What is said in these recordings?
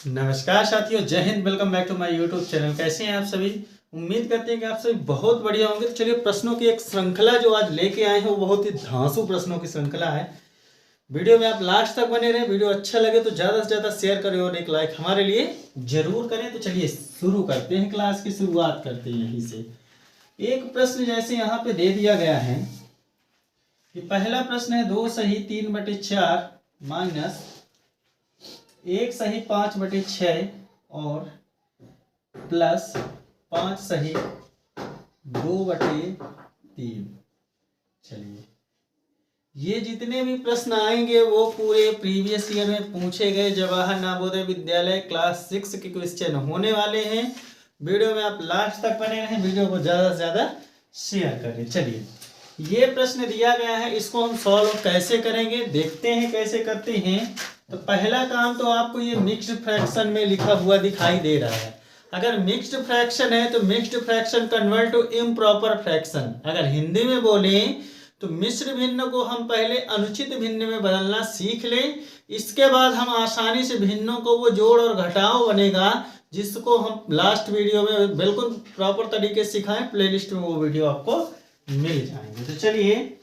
नमस्कार साथियों, जय Hind. Welcome back to my YouTube channel. कैसे हैं आप सभी? उम्मीद करते हैं कि आप सभी बहुत बढ़िया होंगे। तो चलिए, प्रश्नों की एक श्रृंखला जो आज लेके आए हैं वो बहुत ही धांसू प्रश्नों की श्रृंखला है। वीडियो में आप लास्ट तक बने रहें। वीडियो अच्छा लगे तो ज़्यादा से ज़्यादा शेयर करें और एक लाइक हमारे लिए जरूर करें। तो चलिए शुरू करते हैं, क्लास की शुरुआत करते हैं यहीं से। एक प्रश्न जैसे यहाँ पे दे दिया गया है कि पहला प्रश्न है 2 सही 3/4 माइनस 1 सही 5/6 और प्लस 5 सही 2/3। चलिए, ये जितने भी प्रश्न आएंगे वो पूरे प्रीवियस ईयर में पूछे गए जवाहर नवोदय विद्यालय क्लास 6 के क्वेश्चन होने वाले हैं। वीडियो में आप लास्ट तक बने रहें, वीडियो को ज़्यादा से ज़्यादा शेयर करें। चलिए, ये प्रश्न दिया गया है, इसको हम सॉल्व कैसे करेंगे देखते हैं कैसे करते हैं। तो पहला काम तो आपको ये मिक्स्ड फ्रैक्शन में लिखा हुआ दिखाई दे रहा है। अगर मिक्स्ड फ्रैक्शन है तो mixed fraction convert to improper fraction. अगर हिंदी में बोलें तो मिश्र भिन्न को हम पहले अनुचित भिन्न में बदलना सीख लें। इसके बाद हम आसानी से भिन्नों को वो जोड़ और घटाव बनेगा, जिसको हम लास्ट वीडियो में बिल्कुल प्रॉपर तरीके से सिखाएं। प्लेलिस्ट में वो वीडियो आपको मिल जाएंगे। तो चलिए,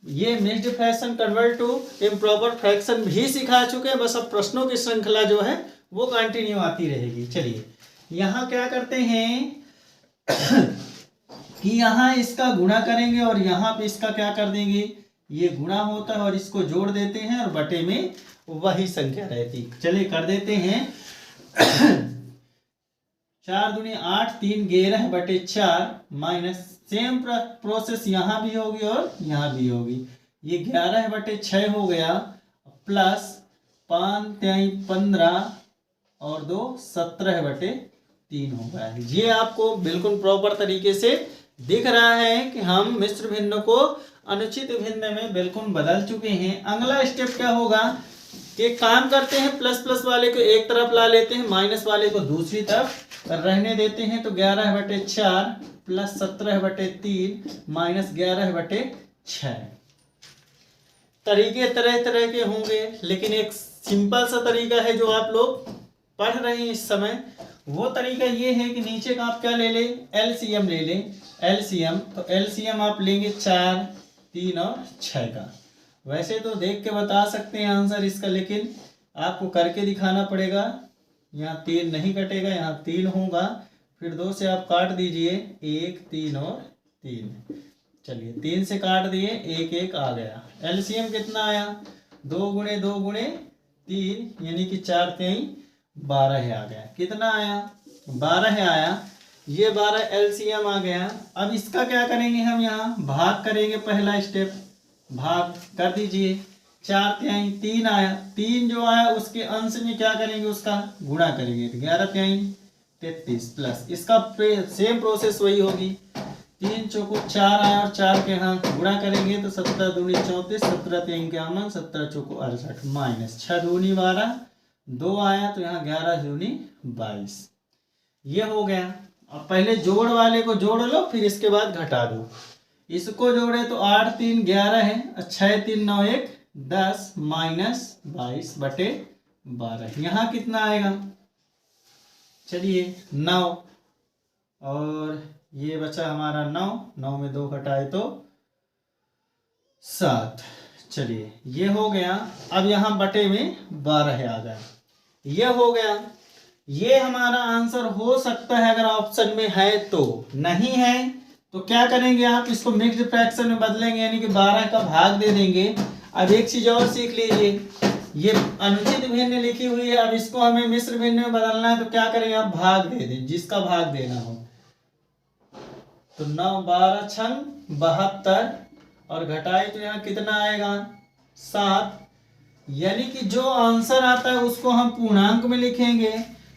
ये mixed fraction convert to improper fraction भी सिखा चुके हैं। बस अब प्रश्नों की श्रृंखला जो है वो कंटिन्यू आती रहेगी। चलिए, यहाँ क्या करते हैं कि यहाँ इसका गुणा करेंगे और यहाँ पे इसका क्या कर देंगे, ये गुणा होता है और इसको जोड़ देते हैं और बटे में वही संख्या रहती। चलिए कर देते हैं 4 दूनी 8 3 11/4 माइनस सेम प्रोसेस यहाँ भी होगी और यहाँ भी होगी। ये 11/6 हो गया प्लस 5 3 15 और 2 17/3 हो गया। ये आपको बिल्कुल प्रॉपर तरीके से दिख रहा है कि हम मिश्र भिन्न को अनुचित भिन्न में बिल्कुल बदल चुके हैं। अगला स्टेप क्या होगा कि काम करते हैं, प्लस प्लस वाले को एक तरफ ला लेते हैं, माइनस वाले को दूसरी तरफ रहने देते हैं। तो 11/4 प्लस 17/3 माइनस 11/6। तरीके तरह तरह के होंगे, लेकिन एक सिंपल सा तरीका है जो आप लोग पढ़ रहे हैं इस समय। वो तरीका ये है कि नीचे का आप क्या ले लें, एलसीएम ले लें। एलसीएम तो एलसीएम आप लेंगे 4 3 और 6 का। वैसे तो देख के बता सकते हैं आंसर इसका, लेकिन आपको करके दिखाना पड़ेगा। यहाँ 3 नहीं कटेगा, यहाँ 3 होगा, फिर 2 से आप काट दीजिए, 1 3 और 3। चलिए 3 से काट दिए, 1 1 आ गया। एलसीएम कितना आया, 2 गुणे 2 गुणे 3 यानी कि 4 3 12 आ गया। कितना आया, 12 आया। ये 12 एलसीएम आ गया। अब इसका क्या करेंगे, हम यहाँ भाग करेंगे। पहला स्टेप भाग कर दीजिए, 4 3 3 आया। 3 जो आया उसके अंश में क्या करेंगे, उसका गुणा करेंगे। 11 3 33 प्लस इसका सेम प्रोसेस वही होगी। 3 चौको 4 आया और 4 के यहाँ गुणा करेंगे तो 17 दूनी 34, 17 3 के अमन 17 चौको 68 माइनस 6 दूनी 12, 2 आया तो यहाँ 11 दूनी 22। ये हो गया। अब पहले जोड़ वाले को जोड़ लो, फिर इसके बाद घटा दो। इसको जोड़े तो 8 3 11 है, 6 3 9 1 10 माइनस 22/12। यहाँ कितना आएगा, चलिए 9 और ये बचा हमारा 9। 9 में 2 घटाए तो 7। चलिए ये हो गया। अब यहाँ बटे में 12 आ गया। ये हो गया। ये हमारा आंसर हो सकता है अगर ऑप्शन में है तो। नहीं है तो क्या करेंगे, आप इसको मिक्स्ड फ्रैक्शन में बदलेंगे, यानी कि 12 का भाग दे देंगे। अब एक चीज और सीख लीजिए, ये अनुचित भिन्न लिखी हुई है, अब इसको हमें मिश्र भिन्न में बदलना है तो क्या करेंगे, आप भाग दे दें, जिसका भाग देना हो। तो 9 12 छंग 72 और घटाए तो यहाँ कितना आएगा, 7। यानी कि जो आंसर आता है उसको हम पूर्णांक में लिखेंगे,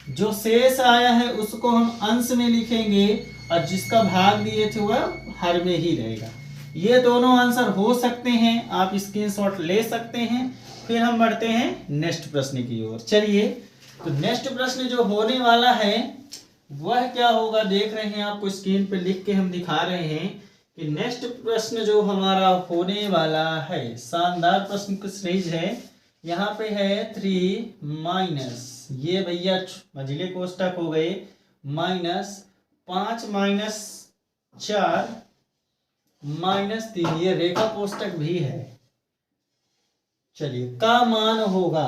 जो शेष आया है उसको हम अंश में लिखेंगे, और जिसका भाग दिए थे वह हर में ही रहेगा। ये दोनों आंसर हो सकते हैं, आप स्क्रीनशॉट ले सकते हैं। फिर हम बढ़ते हैं नेक्स्ट प्रश्न की ओर। चलिए, तो नेक्स्ट प्रश्न जो होने वाला है वह क्या होगा, देख रहे हैं आपको स्क्रीन पे लिख के हम दिखा रहे हैं कि नेक्स्ट प्रश्न जो हमारा होने वाला है, शानदार प्रश्न की सीरीज है। यहाँ पे है 3 माइनस ये भैया मझिले कोष्टक हो गए, माइनस 5 माइनस 4 माइनस 3, ये रेखा कोष्टक भी है। चलिए का मान होगा,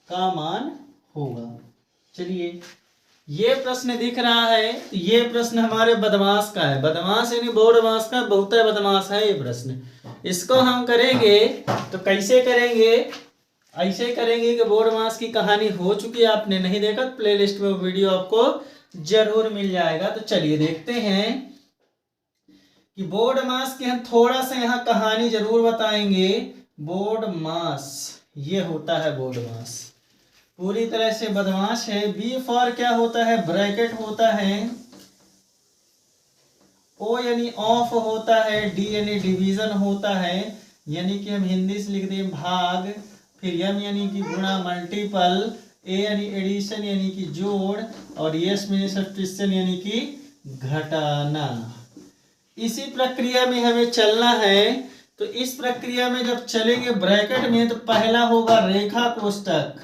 का मान होगा। चलिए ये प्रश्न दिख रहा है, तो ये प्रश्न हमारे बदमाश का है, बदमाश यानी बोर्ड मास का, बहुत है बदमाश है ये प्रश्न। इसको हम करेंगे तो कैसे करेंगे, ऐसे करेंगे कि बोर्ड मास की कहानी हो चुकी है, आपने नहीं देखा तो प्लेलिस्ट में वीडियो आपको जरूर मिल जाएगा। तो चलिए देखते हैं कि बोर्ड मास की हम थोड़ा सा यहाँ कहानी जरूर बताएंगे। बोर्ड मास ये होता है, बोर्ड मास पूरी तरह से बदमाश है। बी फॉर क्या होता है, ब्रैकेट होता है। ओ यानी ऑफ होता है। डी यानी डिवीजन होता है, यानी कि हम हिंदी से लिख दें भाग। फिर एम यानी कि गुणा मल्टीपल। ए यानी एडिशन यानी कि जोड़, और यस में सब्ट्रैक्शन यानी कि घटाना। इसी प्रक्रिया में हमें चलना है। तो इस प्रक्रिया में जब चलेंगे ब्रैकेट में, तो पहला होगा रेखा कोष्टक,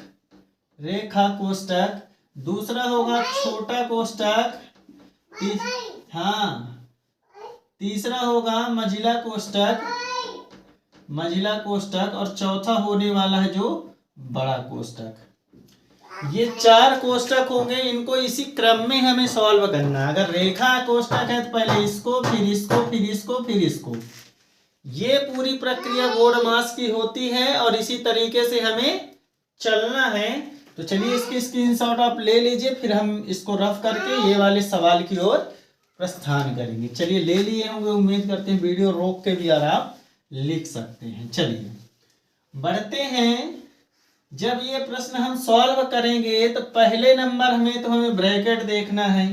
रेखा कोष्टक। दूसरा होगा छोटा कोष्टक, हाँ। तीसरा होगा मझिला कोष्टक, मझिला कोष्टक। और चौथा होने वाला है जो बड़ा कोष्टक। ये 4 कोष्टक होंगे, इनको इसी क्रम में हमें सॉल्व करना है। अगर रेखा कोष्टक है तो पहले इसको, फिर इसको, फिर इसको, फिर इसको। ये पूरी प्रक्रिया बोर्ड मास की होती है और इसी तरीके से हमें चलना है। तो चलिए इसकी स्क्रीनशॉट आप ले लीजिए, फिर हम इसको रफ करके ये वाले सवाल की ओर प्रस्थान करेंगे। चलिए ले लिए होंगे, उम्मीद करते हैं वीडियो रोक के भी आप लिख सकते हैं। चलिए बढ़ते हैं। जब ये प्रश्न हम सॉल्व करेंगे तो पहले नंबर में तो हमें ब्रैकेट देखना है।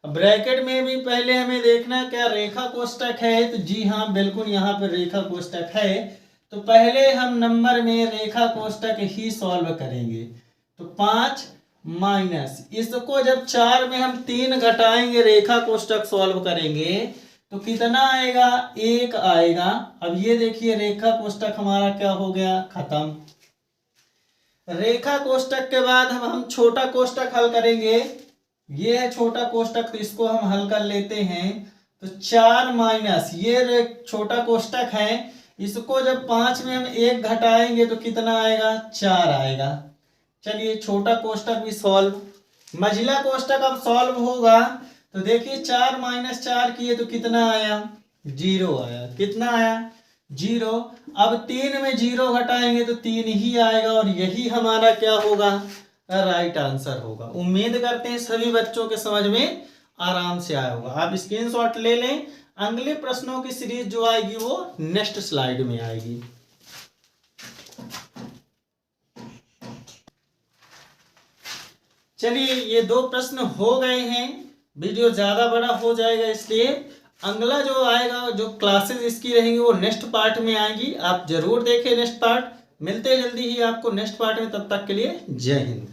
ब्रैकेट में भी पहले हमें देखना क्या रेखा कोष्टक है, तो जी हाँ बिल्कुल यहाँ पर रेखा कोष्टक है। तो पहले हम नंबर में रेखा कोष्टक ही सॉल्व करेंगे। तो 5 माइनस इसको जब 4 में हम 3 घटाएंगे, रेखा कोष्टक सॉल्व करेंगे तो कितना आएगा, 1 आएगा। अब ये देखिए रेखा कोष्टक हमारा क्या हो गया, खत्म। रेखा कोष्टक के बाद हम छोटा कोष्टक हल करेंगे। ये है छोटा कोष्टक, तो इसको हम हल कर लेते हैं। तो 4 माइनस ये छोटा कोष्टक है, इसको जब 5 में हम 1 घटाएंगे तो कितना आएगा, 4 आएगा। चलिए छोटा कोष्टक भी सॉल्व। मझिला कोष्टक अब सॉल्व होगा। तो देखिए 4 माइनस 4 किए तो कितना आया, 0 आया। कितना आया, 0। अब 3 में 0 घटाएंगे तो 3 ही आएगा, और यही हमारा क्या होगा, राइट आंसर होगा। उम्मीद करते हैं सभी बच्चों के समझ में आराम से आया होगा। आप स्क्रीनशॉट ले लें। अगले प्रश्नों की सीरीज जो आएगी वो नेक्स्ट स्लाइड में आएगी। चलिए ये 2 प्रश्न हो गए हैं, वीडियो ज्यादा बड़ा हो जाएगा, इसलिए अगला जो आएगा, जो क्लासेस इसकी रहेंगी वो नेक्स्ट पार्ट में आएगी। आप जरूर देखें नेक्स्ट पार्ट। मिलते हैं जल्दी ही आपको नेक्स्ट पार्ट में, तब तक के लिए जय हिंद।